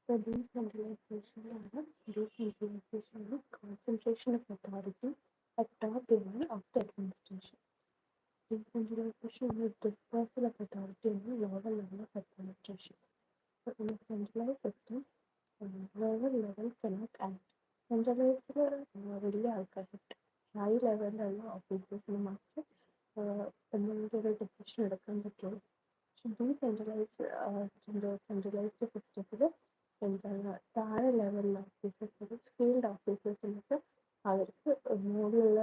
The decentralization is concentration of authority at top level of the administration. Decentralization is dispersal of authority in the lower level of administration. So in a centralized system, lower level cannot act. Centralized വലിയ ആൾക്കാരുണ്ട് high ലെവലിലുള്ള ഓഫീസേഴ്സിന് മാത്രമേ എന്തെങ്കിലും ഒരു decision എടുക്കാൻ പറ്റുള്ളൂ. Centralised സിസ്റ്റത്തിൽ എന്താണ് താഴെ ലെവലിലെ ഓഫീസേഴ്സ് ഫീൽഡ് ഓഫീസേഴ്സിനൊക്കെ അവർക്ക് മുകളിലുള്ള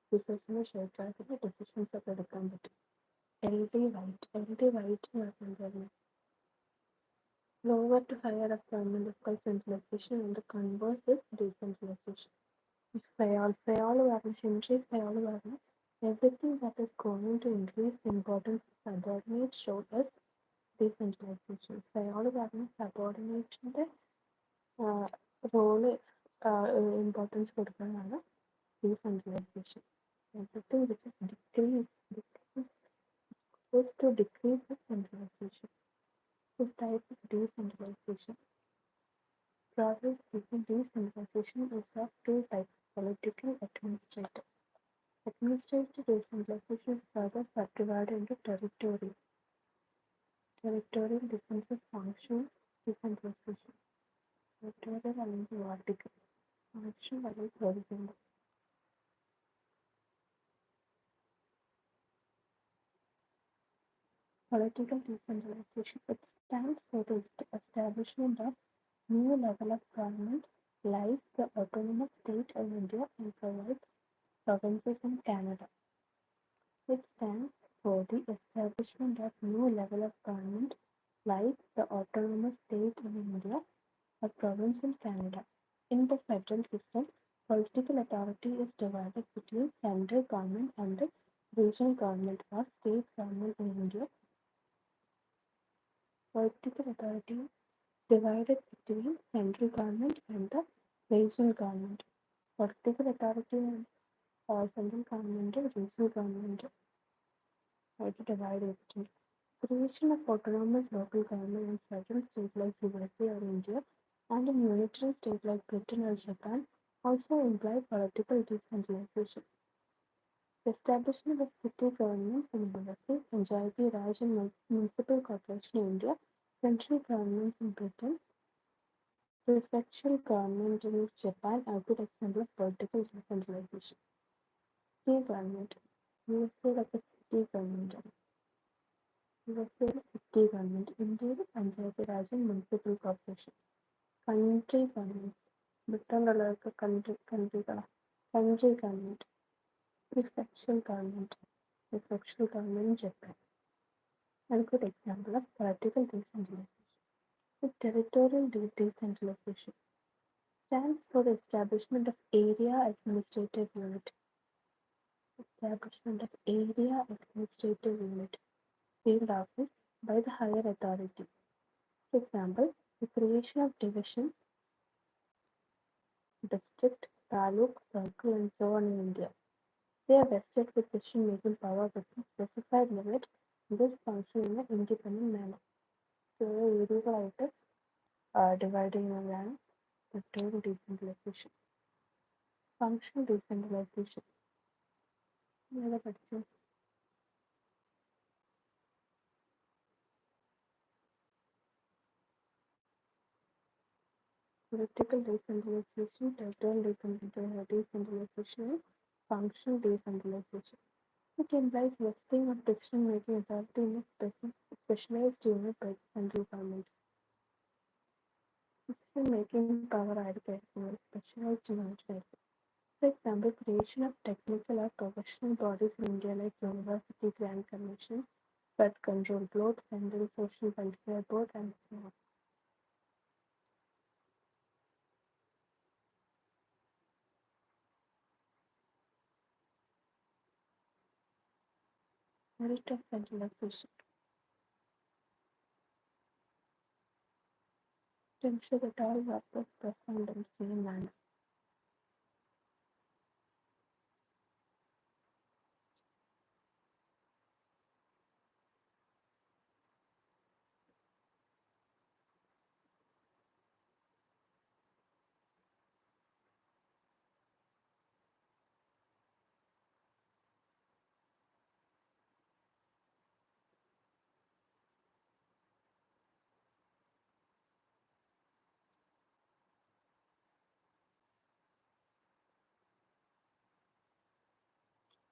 ഓഫീസേഴ്സിനെ ഷെയർക്കാർക്ക് ഡിസിഷൻസ് ഒക്കെ എടുക്കാൻ പറ്റും. എൽ ഡി വൈറ്റ് എന്ന് പറഞ്ഞാൽ lower to higher of government is called centralization and the converse is decentralization. Fayol Henry Fayol everything that is going to increase the importance of subordinate show as decentralization. Fayol subordination role importance കൊടുക്കുന്നതാണ് decentralization. Everything which is decrease goes to decrease the centralization. This type of decentralization. Broadly speaking, decentralization is of two types: political and administrative. Administrative decentralization is further subdivided into territorial defensive function decentralization. Territorial അല്ലെങ്കിൽ vertical, function അല്ലെങ്കിൽ horizontal. Political decentralization, it stands for the establishment of new level of government like the autonomous state of India and provinces in Canada. It stands for the establishment of new level of government like the autonomous state in India or province in Canada. In the federal system, political authority is divided between central government and the regional government or state government in India. Political authority is divided between central government and the regional government. Political authority and central government and regional government are divided between. Creation of autonomous local government in federal state like USA or India and in unitary state like Britain or Japan also imply political decentralization. The establishment of city governments in USA, Panchayati Raj and municipal corporation in India, central governments in Britain, prefectural government in Japan are good example of political decentralization. City government, USA like a city government. USA city government, India Panchayati Raj and municipal corporation. Country government, Britain like a country government. Prefectural government in Japan. A good example of political decentralization. The territorial decentralization stands for the establishment of area administrative unit. Field office by the higher authority. For example, the creation of division, district, taluk, circle, and so on in India. They are vested with decision-making power within specified limit and this function in an independent manner. So, ഏരിയകളായിട്ട് divide ചെയ്യുന്നതാണ് territorial decentralization. Functional decentralization. ഏതാ പഠിച്ചത്? Political decentralization, territorial decentralization, functional decentralization. It implies vesting of decision-making authority in a specialized unit by the central government. Decision-making power ആയിരിക്കും specialized unit. For example, creation of technical or professional bodies in India like University Grand Commission, Flood Control Board, Central Social Welfare Board, and so on. Merit of centralization. To ensure that all work is performed in the same manner.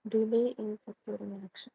delay in securing action.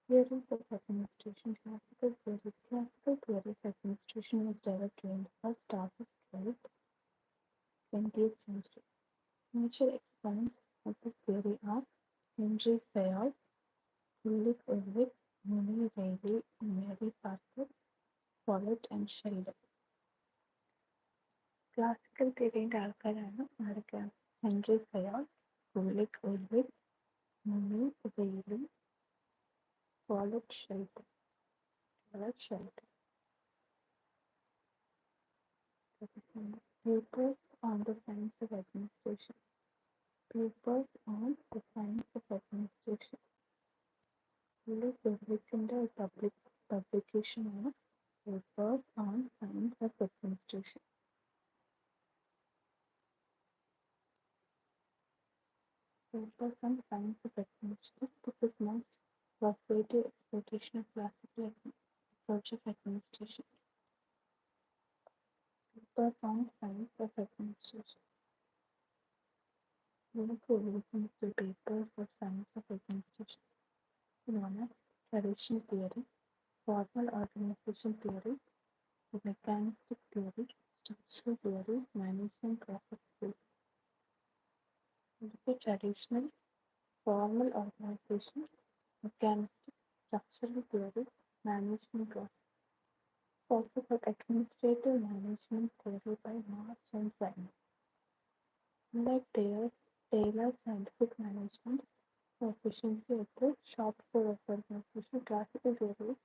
Theories of administration, classical theory. Classical theory of administration was developed during the first half of 20th century. Major exponents of this theory are Henry Fayol, Ulrich Ulrich, Murray Reilly, and Mary Parker Follett and Sheldon. Classical theory ആൾക്കാരാണ് ആരൊക്കെയാണ് Henry Fayol, Ulrich Ulrich, Murray Reilly, Follett Sheldon. Papers on the science of administration. Papers on the science of administration. Ulrich Ulrichന്റെ publication ആണ് Papers on Science of Administration. Papers on Science of Administration. This book is most persuasive exploitation of classical approach of administration. Papers on Science of Administration. Ulrich Ulrich's Papers of Science of Administration. Known as traditional theory, formal organization theory, mechanistic theory, structural theory, management process theory. The traditional, formal organization, mechanistic, structural theory, management process. Also called administrative management theory by March and Simon. Unlike Taylor's scientific management efficiency approach, shop floor of organization, classical theory is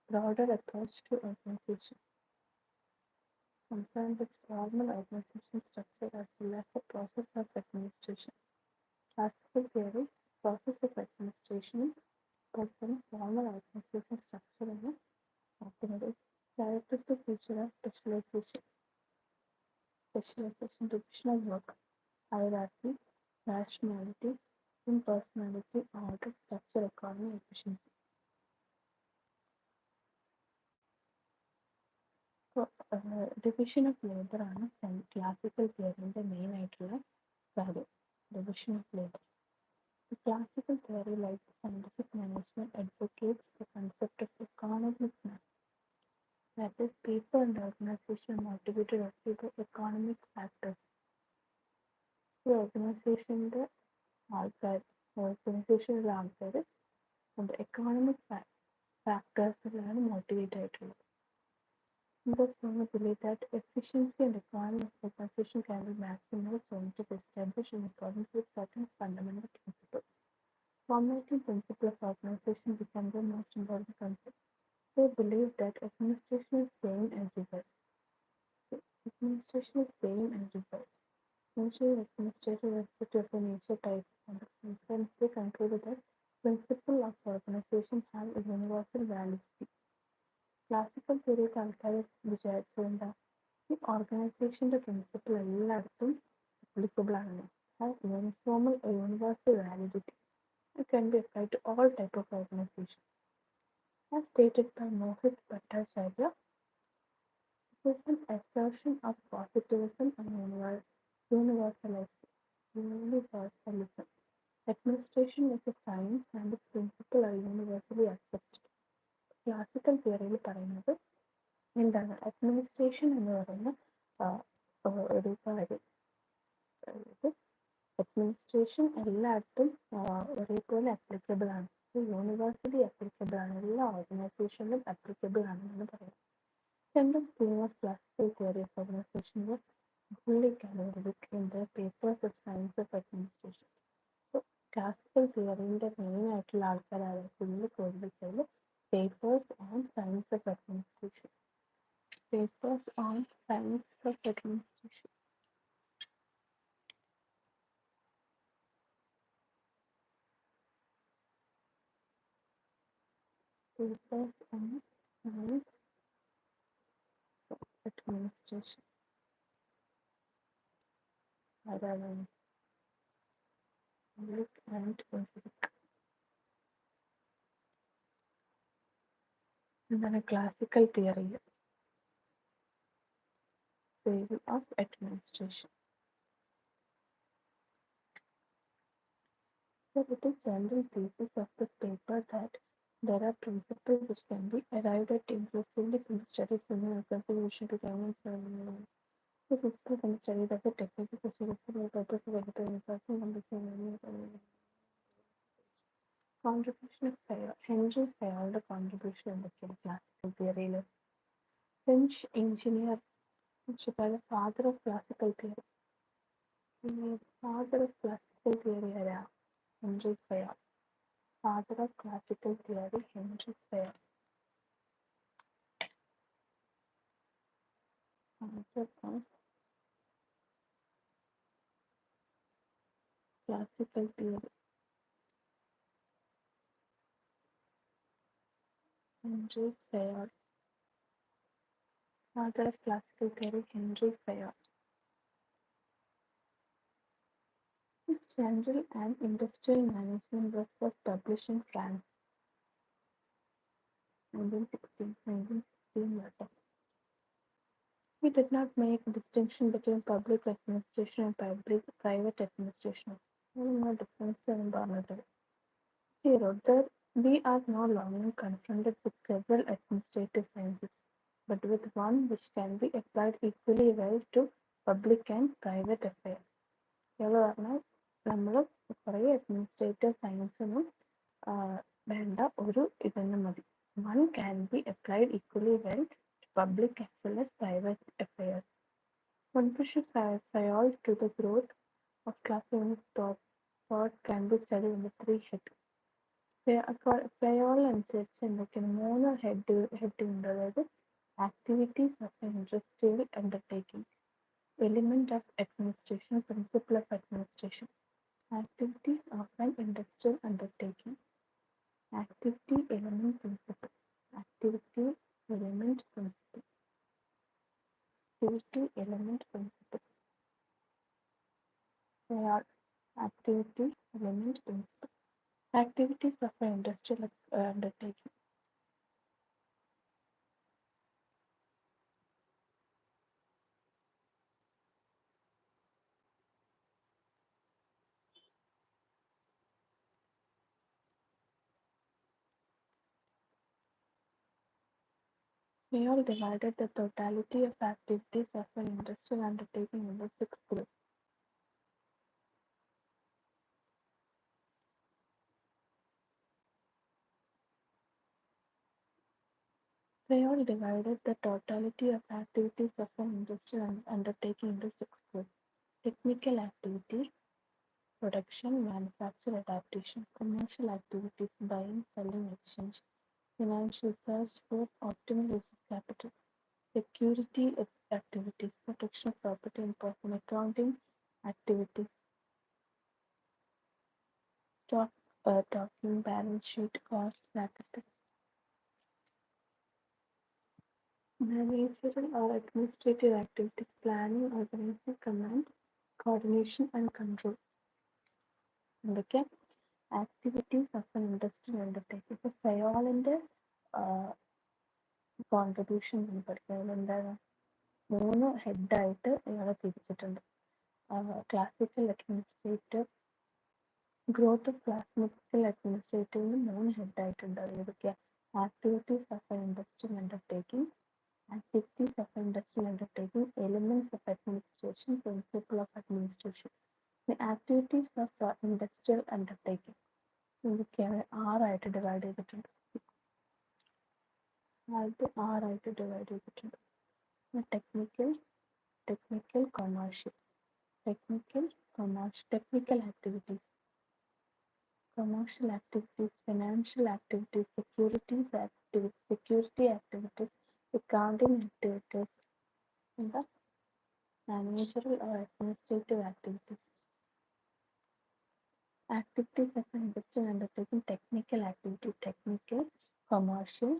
broader approach to organization. Concerned with formal organization structure as well as the process of administration. Classical theory, process of administration, person, formal organization structure and activity. Characteristic feature of specialization. Division of work, hierarchy, rationality, impersonality, order, structure, economy, efficiency. So, division of labor ആണ് classical theory main ആയിട്ടുള്ള കാര്യം. Division of labor. The classical theory, like scientific management, advocates the concept of economic management. That is, people and organization motivated only by economic factors. ഈ ഓർഗനൈസേഷൻ്റെ ഓർഗനൈസേഷനിലെ ആൾക്കാർ economic ഫാക്ടേഴ്സിലാണ് motivate ആയിട്ടുള്ളത്. Thus, one believe that efficiency and economy of organization can be maximized when it is established in accordance with certain fundamental principles. Formulating principle of organization becomes the most important concept. They believe that administration is same and reverse. Administration is same and reverse. Usually, administrative respective of a nature type and hence they concluded that principle of organization have a universal validity. Classical theory ആൾക്കാർ വിചാരിച്ചുകൊണ്ട് ഈ ഓർഗനൈസേഷന്റെ principle എല്ലായിടത്തും applicable ആണ്. Has universal validity. It can be applied to all type of organization. As stated by Mohit Bhattacharya, this is an assertion of positivism and universalism. Administration is a science and its principles are universally accepted. Classical തിയറിയിൽ പറയുന്നത് എന്താണ്, administration എന്ന് പറയുന്ന ഒരു കാര്യം, അതായത് administration എല്ലായിടത്തും ഒരേപോലെ അപ്ലിക്കബിൾ ആണ്, യൂണിവേഴ്സലി അപ്ലിക്കബിൾ ആണ്, എല്ലാ ഓർഗനൈസേഷനിലും അപ്ലിക്കബിൾ ആണെന്ന് പറയുന്നത്. Second theme of classical theory of organization was Ulrich Ulrich in the Papers of Science of Administration. So, classical theory-ന്റെ മെയിൻ ആയിട്ടുള്ള ആൾക്കാരാണ് Ulrich Ulrich. Papers on Science of Administration. Papers on Science of Administration. Papers on Science of Administration. Ulrich and Ulrich. എന്താണ് classical തിയറിയിൽ theory of administration. So it is general thesis of this paper that There are principles which can be arrived at implicitly from the study from a contribution to government. The principle can be studied as a technical procedure for the purpose of editorial person and the contribution of Henry Fayol, the contribution of the classical theory. French engineer, which is the father of classical theory. The father of classical theory era, Henry Fayol. Father of classical theory, Henry Fayol. Father of classical theory, Henry Fayol. Father of classical theory, Henry Fayol. His General and Industrial Management was first published in France, 1916 letter. He did not make a distinction between public administration and private administration. There is no difference in boundary. He wrote that we are no longer confronted with several administrative sciences, but with one which can be applied equally well to public and private affairs. എവിടെ പറഞ്ഞാൽ നമ്മൾ കുറേ administrative സയൻസൊന്നും വേണ്ട ഒരു ഇതെന്നെ മതി. One can be applied equally well to public as well as private affairs. Confucius Fayol to the growth of classical thought can be studied in the three heads. Fayol അനുസരിച്ച് എന്തൊക്കെയാണ് മൂന്ന് ഹെഡ് ഉണ്ട്. അതായത് activities of industrial undertaking, element of administration, principle of administration, activities of an industrial undertaking, activity element principle, activity element principle, activity element principle. They are activity element principle. Activities of an industrial undertaking. We all divided the totality of activities of an industrial undertaking into six groups. They all divided the totality of activities of an industrial undertaking into six groups: technical activities, production, manufacture, adaptation; commercial activities, buying, selling, exchange; financial search for optimal use of capital; security activities, protection of property and person; accounting activities, stock talking, balance sheet, cost, statistics; managerial or administrative activities, planning, organizing, command, coordination, and control. എന്തൊക്കെ activities of an industrial undertaking. ഇപ്പോൾ ഫയോളിൻ്റെ contribution പഠിക്കുന്നത് എന്താണ്? മൂന്ന് ഹെഡായിട്ട് ഇയാളെ തിരിച്ചിട്ടുണ്ട്. Classical administrative, growth of classical അഡ്മിനിസ്ട്രേറ്റീവിന് മൂന്ന് ഹെഡായിട്ടുണ്ട്. ഏതൊക്കെയാണ്? Activities of an industrial undertaking, activities of industrial undertaking, elements of administration, principle of administration. The activities of industrial undertaking ഇതൊക്കെയാണ് ആറായിട്ട് ഡിവൈഡ് ചെയ്തിട്ടുണ്ട്. ആദ്യത്തെ ആറായിട്ട് ഡിവൈഡ് ചെയ്തിട്ടുണ്ട്. Technical commercial, technical activities, commercial activities, financial activities, security activities, accounting activities, and the managerial or administrative activities. Activities of an industrial undertaking: technical activity, financial,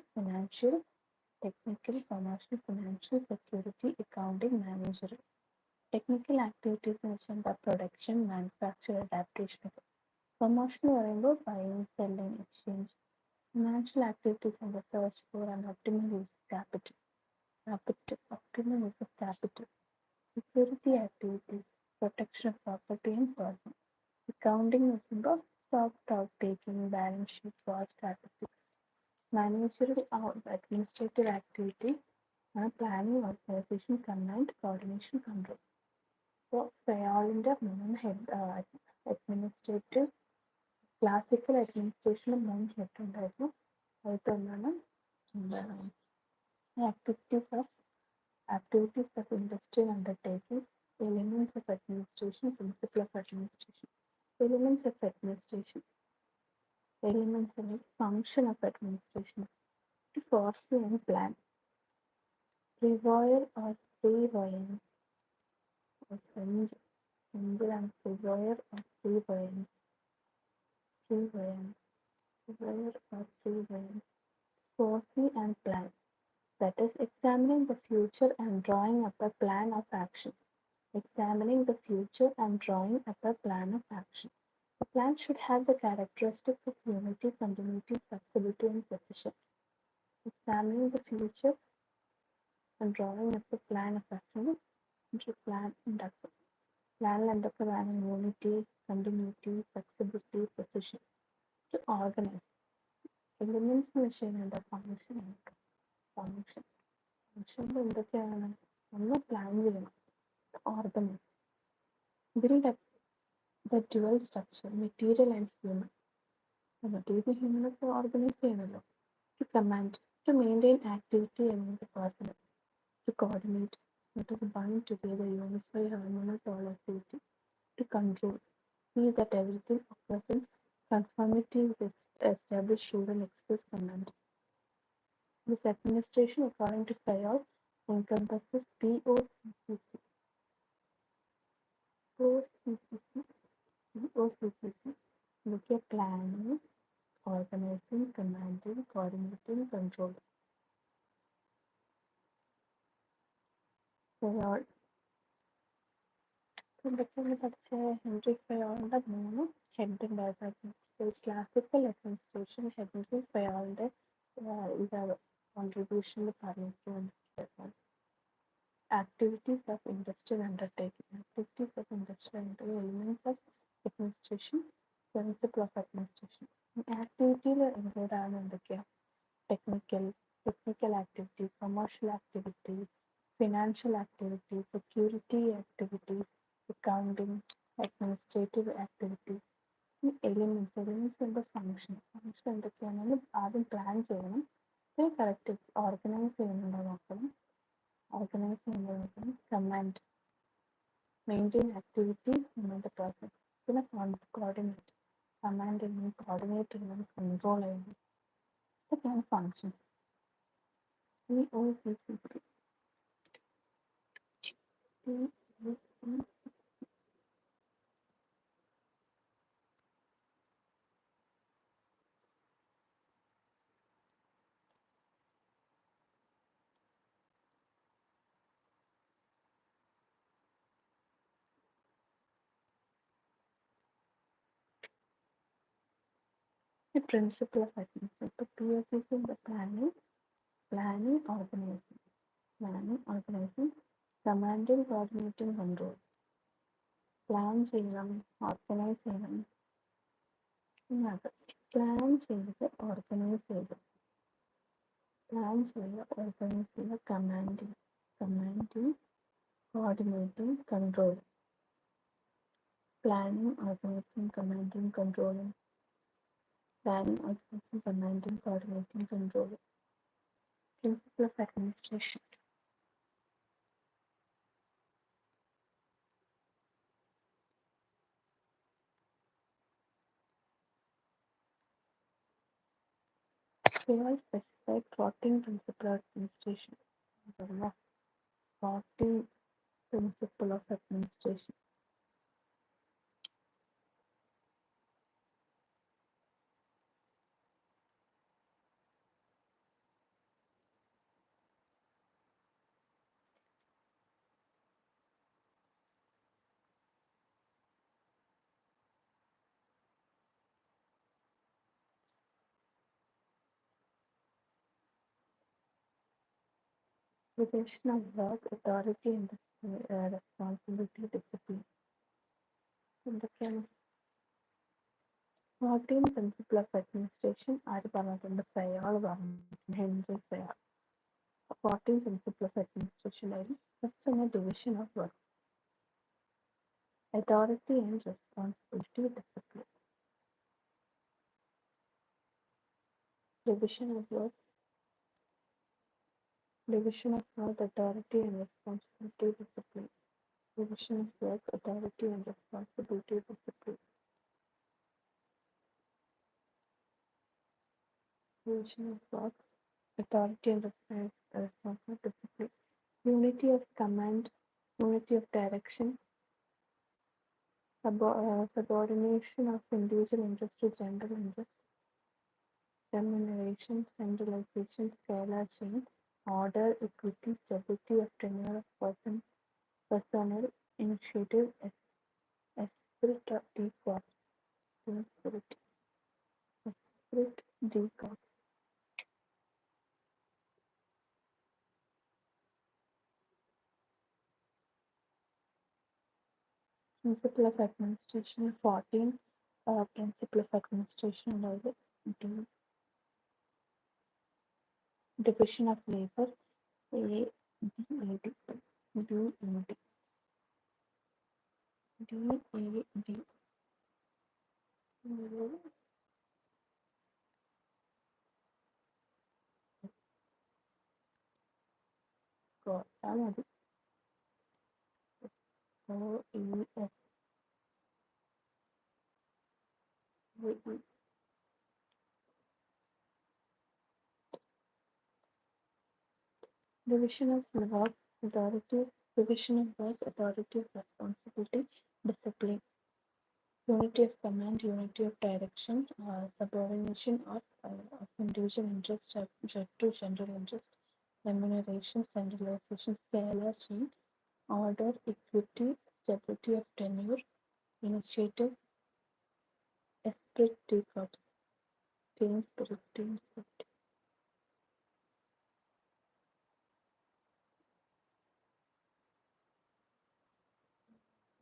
security, accounting, managerial. Technical activities എന്ന് വെച്ചാൽ എന്താ? Production, manufacture, adaptation. Commercial എന്ന് പറയുമ്പോൾ buying, selling, exchange. Financial activities and search for and optimal use of capital. Optimal use of capital. Security activities, protection of property and person. Accounting എന്ന് പറയുമ്പോൾ stock taking, balance sheet, cost, statistics. Managerial or administrative activity planning, organization, command, coordination, control. So ഫയാളിന്റെ മൂന്ന് administrative classical അഡ്മിനിസ്ട്രേഷന് മൂന്ന് head ഉണ്ടായിരുന്നു. അതിലൊന്നാണ് എന്താണ് activities of industrial undertaking, elements of administration, principle of administration. Elements of administration. Elements of function of administration. To foresee and plan. Prevoir or prevoyance. French and prevoir or prevoyance. Prevoyance. Prevoir or prevoyance. Foresee and plan. That is, examining the future and drawing up a plan of action. Examining the future and drawing up a plan of action. The plan should have the characteristics of unity, continuity, flexibility, and precision. Examining the future and drawing up a plan of action into plan and action. Plan and planning unity, continuity, flexibility, precision. To organize. Elements machine and the function. Function. Function എന്തൊക്കെയാണ്? ഒന്ന് plan ചെയ്യണം. Organize. Build up the dual structure, material and human. Material human ഒക്കെ organize ചെയ്യണമല്ലോ. To command, to maintain activity among the personnel. To coordinate, that is bind together, unify, harmonize all activity. To control, see that everything occurs in conformity with established rule and express command. This administration, according to Fayol, encompasses POCCC, POCCC, POCCC, look at planning, organizing, commanding, coordinating, controlling. Fayol. ഇതൊക്കെയാണ് പഠിച്ച Henry ഫയോളിന്റെ മൂന്ന് head ഉണ്ടായിരുന്നു. Classical administration Henry ഫയോളിന്റെ ഇത് കോൺട്രിബ്യൂഷനിൽ പറഞ്ഞിട്ടുണ്ട്. Activities of industrial undertaking. Activities of industrial undertaking. Elements of administration. Principle of administration. ആക്ടിവിറ്റിയിൽ include ആവുന്ന എന്തൊക്കെയാണ്? technical activities, commercial activities, financial activities, security activities, accounting, administrative activities. Elements in the function. Function എന്തൊക്കെയാണെന്ന് ആദ്യം plan ചെയ്യണം. Correct organise ചെയ്യുന്നുണ്ടോ നോക്കണം. Organise ചെയ്യുന്നത് നോക്കണം. കമാൻഡ്, മെയിൻറ്റെയിൻ ആക്ടിവിറ്റി ഇന്നത്തെ പ്രോസസ്. പിന്നെ കോർഡിനേറ്റ്, കമാൻഡ് ചെയ്യണം, കോർഡിനേറ്റ് ചെയ്യണം, കൺട്രോൾ ചെയ്യണം. ഇതൊക്കെയാണ് functions. POCCC. The principle of administration. The POCC is the planning, organizing, commanding, coordinating, control. Plan ചെയ്യണം, ഓർഗനൈസ് ചെയ്യണം. പ്ലാൻ ചെയ്ത് ഓർഗനൈസ് ചെയ്ത് commanding, coordinating, control. Planning, organising, commanding, controlling. Planning, organizing, commanding, coordinating, controlling. Principle of administration. Fayol specified 14 principle of administration. 14 principle of administration. Division of work, authority and responsibility, discipline. In the 14 principle principle of administration ആര് പറഞ്ഞിട്ടുണ്ട്? ഫയാൾ പറഞ്ഞിട്ടുണ്ട്. Henry ഫയാൾ. 14 principle of administration ആയിരുന്നു. First ആണ് division of work. Authority and responsibility discipline. Division of work. Division of work, authority and responsibility discipline. Division of work, authority and responsibility discipline. Division of work, authority and responsibility discipline. Unity of command, unity of direction, subordination of individual interest to general interest, remuneration, centralization, scalar chain, order, equity, stability of tenure of personnel, initiative, esprit de corps, spirit, esprit de corps. Principle of administration 14, principle of administration and division of labor A D A D D A D D A D God O E S V E. Division of work authority, division of work authority of responsibility, discipline, unity of command, unity of direction, subordination of individual interest to general interest, remuneration, centralization, scalar chain, order, equity, stability of tenure, initiative, esprit de corps, team spirit, team spirit.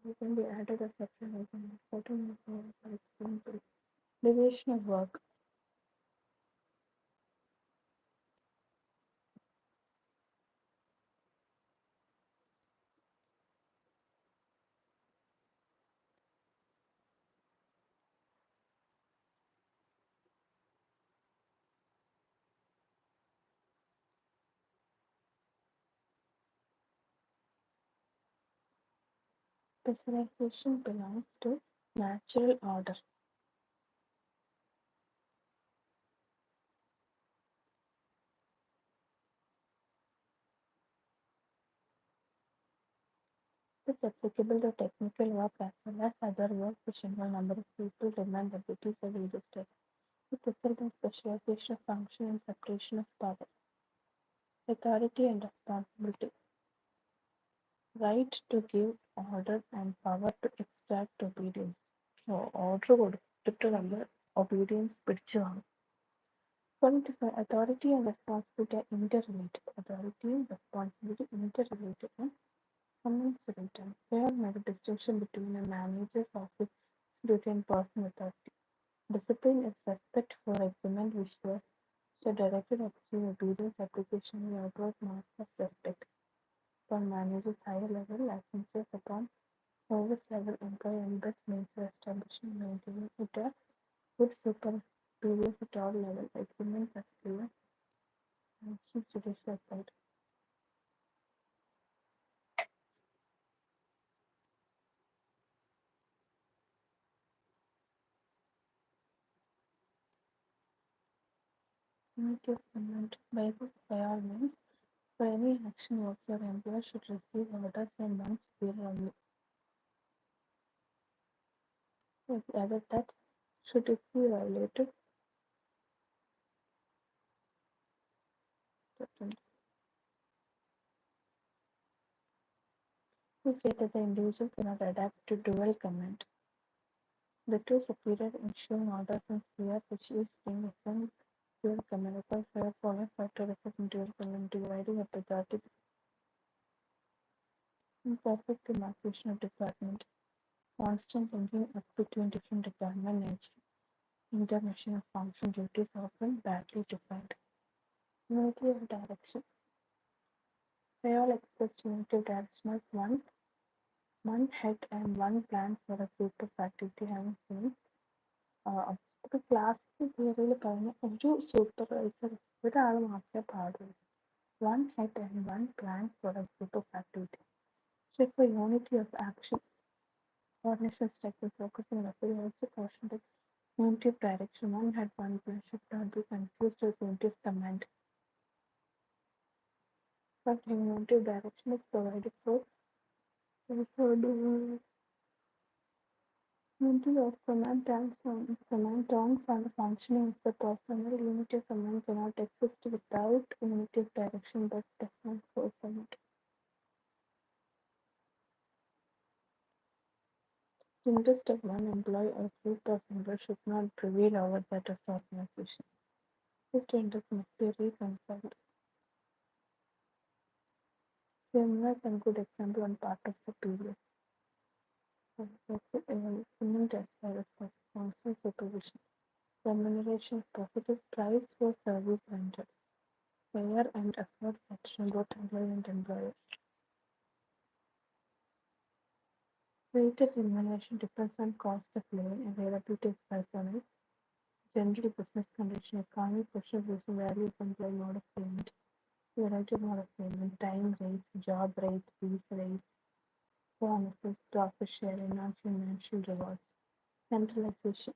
You can be added a section as an important explain. Division of work. Specialization belongs to natural order. It is applicable to technical work as well as other work which involve number of people, demand, abilities, or register. It results in specialization of function and separation of power. Authority and responsibility. Right to give order and power to extract obedience. Order കൊടുത്തിട്ട് നമ്മൾ obedience പിടിച്ചു വാങ്ങും. Quantify authority and responsibility are interrelated. Authority and responsibility interrelated and commensurate. There are made a distinction between a manager's office duty and personal authority. Discipline is respect for agreement which was the directed action, obedience, application, and outward marks of respect. For managers higher level, licenses upon service level employee and best means for establishing and maintaining it a good supervision at all levels, agreements as clear and judicial side. Unity of command. By this, by all means, for any action work, your employer should receive orders from one superior only. It added that should it be violated, he stated the individual cannot adapt to dual command. The two superior issuing orders in sphere which is being assigned dual command requires fair following factor in dual command dividing up authority in perfect demarcation of department, constant thinking up between different department nature. Intermission of function duties often badly defined. Unity of direction. Fayol expressed unity of direction as one head and one plan for a group of activity having same object. ക്ലാസ്സിൽ തിയറിയിൽ പറഞ്ഞ ഒരു supervisor ഒരാൾ മാത്രമേ പാടുള്ളൂ. One head and one plan for a group of activity. So for unity of action, coordination structure focusing on the also caution that unity of direction, one head, one plan should not be confused with unity of command. But unity of direction is provided for the unity of command terms and the functioning of the personnel. Unity of command cannot exist without unity of direction, but does not force it. The interest of one employee or group of members should not prevail over that of the organization. These two interests must be reconciled. Numerous and good example on part of superiors. Implement as far as possible functional supervision. Remuneration of profit is price for service rendered. Fair and effort section both employee and employer. Weighted remuneration depends on cost of living, availability of personnel, general business condition, economic pressure, value of employee mode of payment, variety mode of payment, time rates, job rates, fees rates, bonuses, profit sharing, non-financial rewards. Centralization.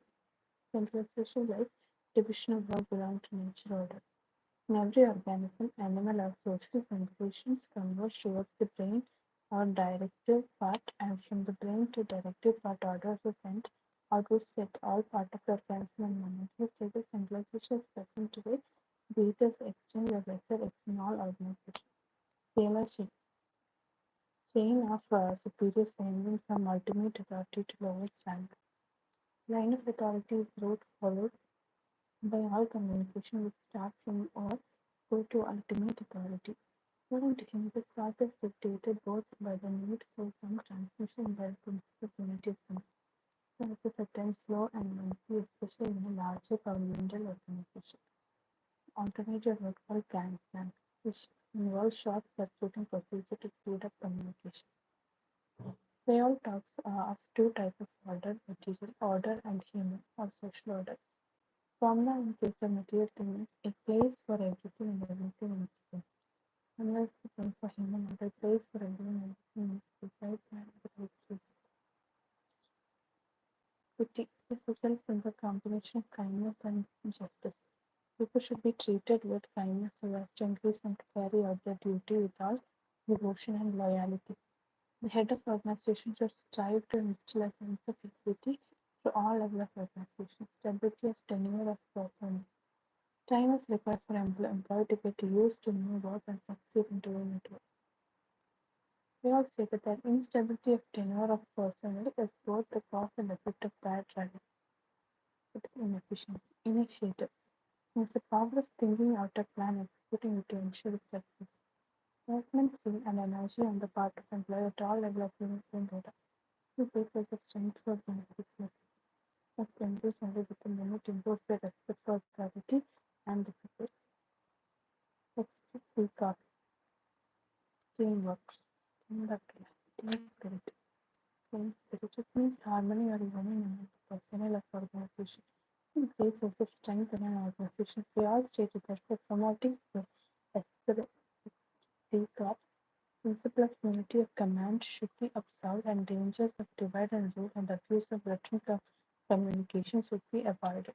Centralization like division of work belong to nature order. In every organism, animal or social sensations converge towards the brain or directive part, and from the brain to directive part orders are sent outward set all part of the organism and moment. This state of centralization is present today, be it as extent or lesser extent in all organizations. Taylor chain of superiors ranging from ultimate authority to lowest rank. Line of authority is route followed by all communication which start from or go to ultimate authority. According to him, this path is dictated both by the need for some transmission and by the principle of unity of command. This is at times slow and lengthy, especially in a larger governmental organization. Alternative route called plan, which involves short circuiting procedure to speed up communication. Fayol talks of two types of order: material order and human or social order. Formula in case of material thing is a place for everything and everything in its place. Unless the place for human order, place for everything and everything in its place, and the right place. Pity is a self-centered combination of kindness and justice. People should be treated with kindness so as to increase and to carry out their duty with all devotion and loyalty. The head of organization should strive to instill a sense of equity to all levels of organization, stability of tenure of personnel. Time is required for employee to get used to new work and succeed in doing it well. We all stated that instability of tenure of personnel is both the cause and effect of bad driving. It is inefficiency. Initiative is the power of thinking out a plan, executing it to ensure its success. Commitment, skill, and energy on the part of employee at all levels of unit and data. This is a strength for beneficiaries. Must be engaged only within the limit imposed by respect for authority and discipline. Expect peacock. Teamwork. Team spirit. Team spirit. It means harmony or union among the personnel of organization. It creates a sense of strength in an organization. We all stated that for promoting the spirit, peacocks, principle of unity of command should be observed and dangers of divide and rule and abuse of written communication should be avoided.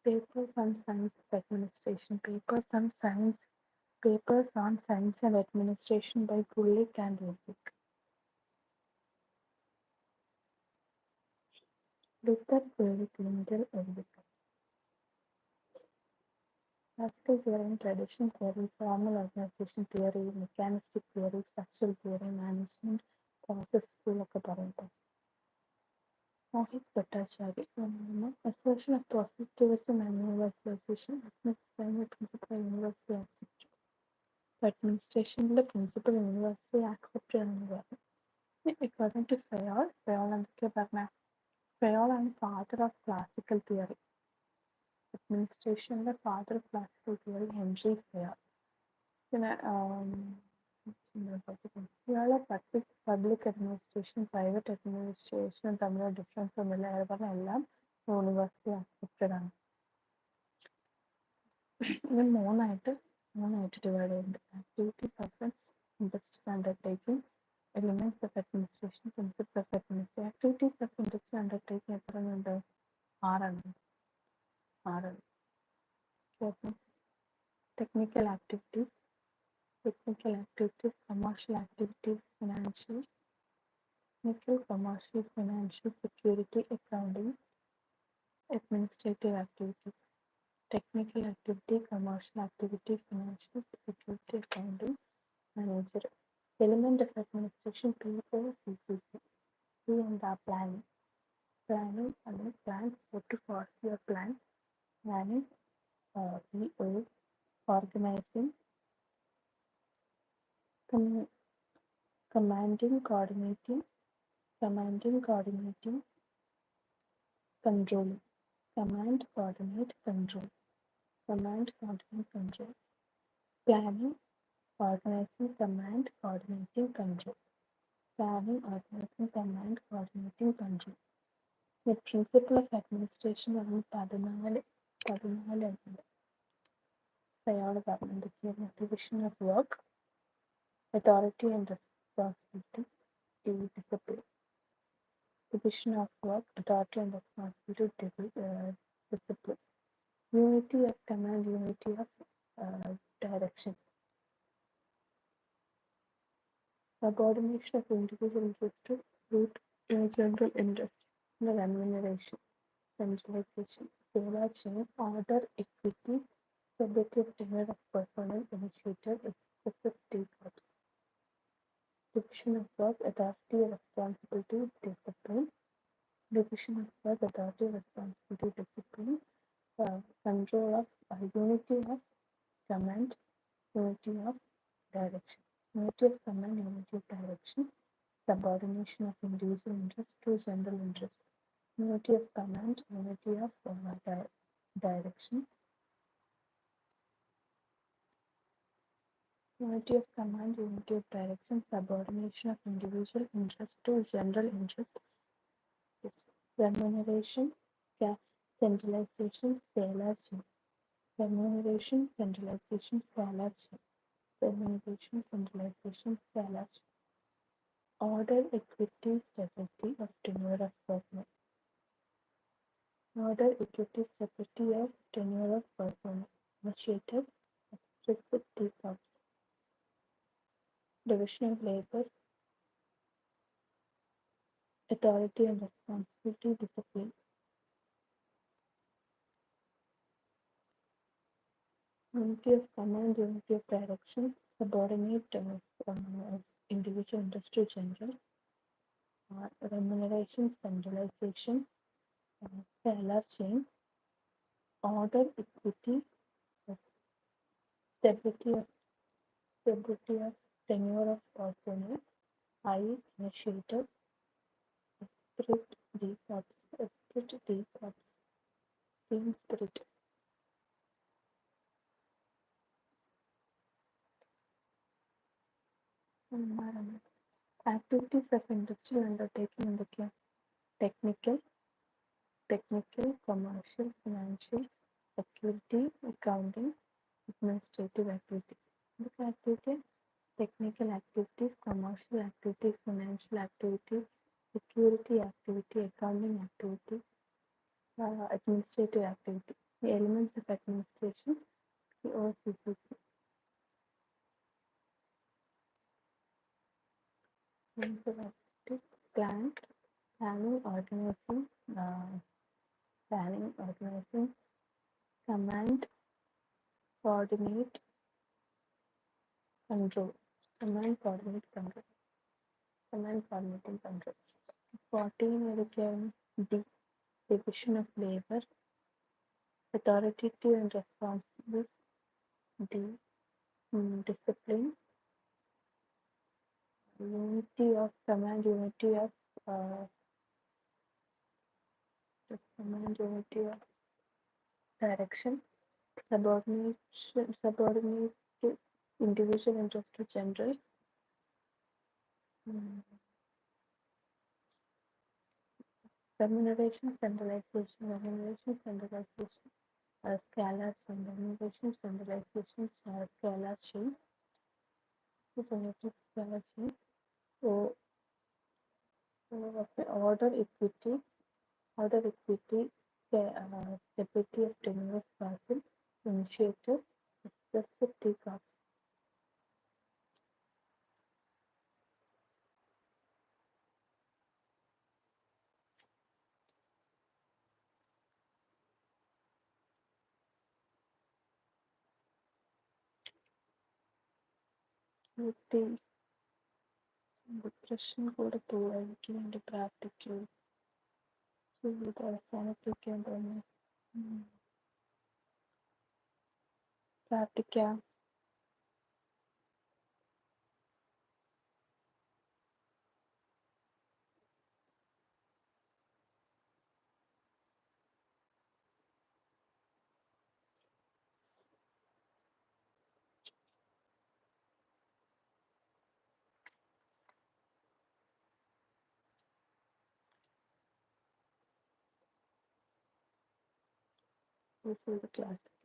Papers on science of administration. Papers on science and administration by Gulick and Ludwig. Luther Gulick Lindell Ulrich. Classical theory, traditional theory, formal organization theory, mechanistic theory, structural theory, management, process school of Toronto. Mohit Bhattacharya, assertion of positivism and universalization, administration principle universally accepted. Administration the principle universally accepted and according to Fayol and Fayol and father of classical theory. Administration the father of classical theory, Henry Fayol. പിന്നെ ഇയാളെ public administration private അഡ്മിനിസ്ട്രേഷനും തമ്മിലുള്ള difference ഒന്നുമില്ല. അയാൾ പറഞ്ഞ എല്ലാം university accepted ആണ്. ഇത് മൂന്നായിട്ട് ഡിവൈഡ് ചെയ്യുന്നുണ്ട്. Activities of industrial undertaking, elements of administration, principle of administration. Activities of industrial undertaking എത്ര ഉണ്ട്? 6. Technical activities, commercial activities, financial, security, accounting, administrative activities. Technical activity, commercial activity, financial, security, accounting, manager. Element of administration, POCCC. P and R planning. Planning and plan, what to for your plan. Planning, PO, organizing, commanding, coordinating, controlling. Command, coordinate, control. Planning, organizing, command, coordinating, control. Planning, organizing, command, coordinating, control. The principle of administration ആണ് 14 ഉണ്ട്. അയാൾ പറഞ്ഞത് division of work, authority and responsibility, discipline. Division of work, authority and responsibility, discipline. Unity of command, unity of direction. Subordination of individual interest to root general interest. Remuneration, centralization, data chain, order, equity, stability of tenure of personnel, initiative, specific defaults. Division of work, authority, responsibility, discipline. Division of work, authority, responsibility, discipline. Control of unity of command, unity of direction. Unity of command, unity of direction. Subordination of individual interest to general interest. Unity of command, unity of direction. Unity of command, unity of direction, subordination of individual interest to general interest. Remuneration, centralization, scalar chain. Remuneration, centralization, scalar chain. Remuneration, centralization, scalar chain. Order, equity, stability of tenure of personnel. Order, equity, stability of tenure of personnel. Initiative, explicit defaults. Division of labor, authority and responsibility, discipline. Unity of command, unity of direction, subordinate individual industry general. Remuneration, centralization, scalar chain. Order, equity, stability of tenure of personnel. I, initiative, spirit, defaults, team spirit. Activities of industrial undertaking in the technical, commercial, financial, security, accounting, administrative activity. This activity, technical activities, commercial activities, financial activities, security activity, accounting activity, administrative activity. The elements of administration, COCCC. Elements of activity, planning, organizing, command, coordinate control, command coordinate control, command coordinating control. 14 again, D, division of labor, authoritative and responsible, D, discipline, unity of command, unity of command, unity of direction, subordinate to individual interest to general, mm, remuneration, centralization, scalar chain, remuneration, centralization, scalar chain, scalar chain, so, order equity, stability of tenuous person, initiative, excessive take-off, the depression கூட போராடிக்கு and practical, so the fanatic and practical, this is the class.